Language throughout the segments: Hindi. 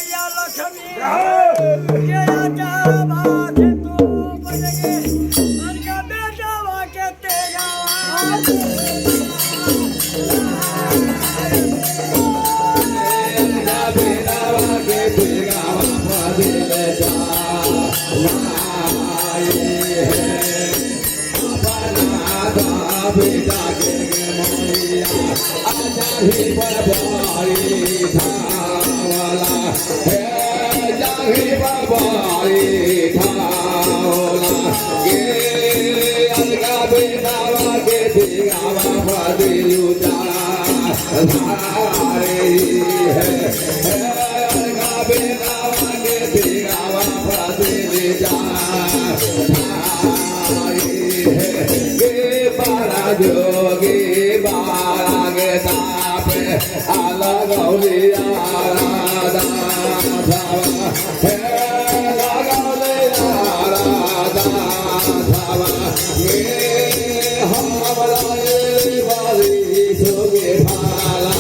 मैया लक्ष्मी के आजा बात तू बनेगे अनका बेटा वाके तेरा बेटा के मोरिया आजा ही बरबाई थावला हे जाही बरबाई थावला के अलगा बेटा के दिगावा बदिलू जा धारे है अलगा बेटा के दिगावा बदिलू जा जोगी बागे तापे अलगौलिया राधा धावा हे लगौलिया राधा धावा ये हम बलाए वाली जोगी भाला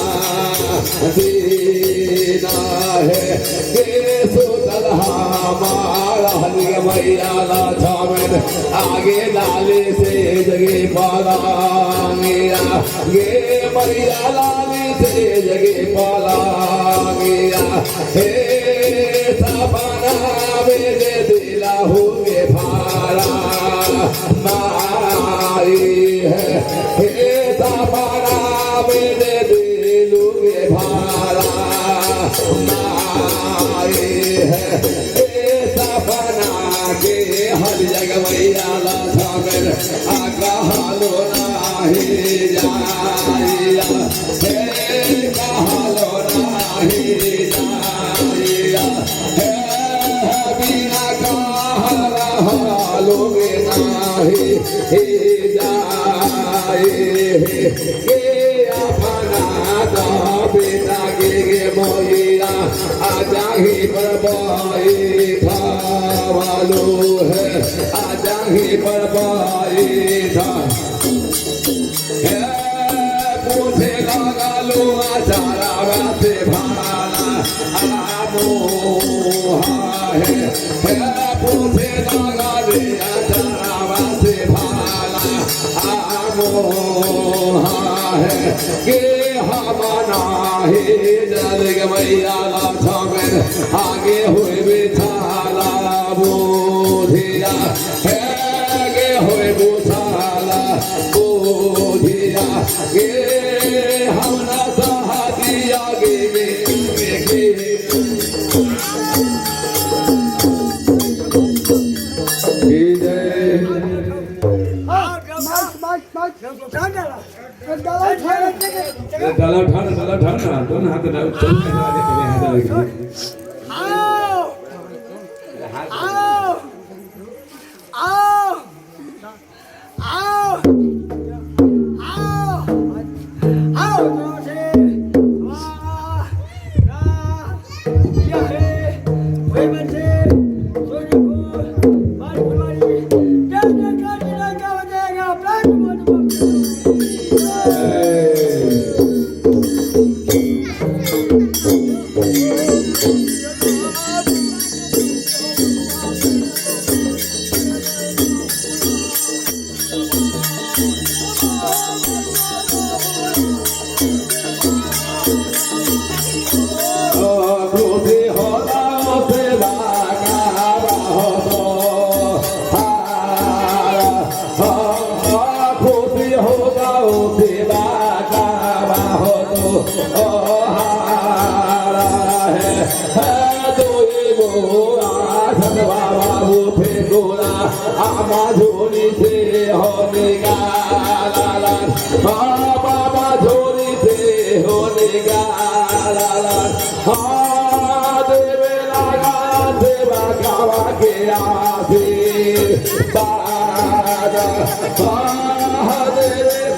दीना है के सुतल हमारा हलिया मैया ला छामें आगे लाले से जगे पाला गया ये मैया लाले से जगे पाला गया हे सपना मेरे दिला होगे भाला मारी है हे सपना मेरे दिलोगे भाला मारी है सपना के हर जगह मैया ला छामें आगा हालो नाही जाया हे कहालो नाही जाया हे बिना कहाला हालोगे नाही हे जाए हे अपना दा बेटा के मोइया आजा ही बरबाई थावालो है आजा ही बरबाई था पूछे लगालो आचारा बाते भाला आमोहा है पूछे लगाले आचारा बाते भाला आमोहा है के हमाना है जल मैया लाथा में आगे हुए बिछाला बोधिया है गे हुए बुझाला बोधिया गे हमना सहादिया गे डाला उठाना दोनों हाथ आओ आओ आओ आओ आओ आओ जोशे वाह या है वे बच्चे सोनी को बारी कैसे काटना का बजेगा प्लान झोली से होने गाला बाबा झोली से होने गाला देवे लगा देवा गावा के आसे बादा देवे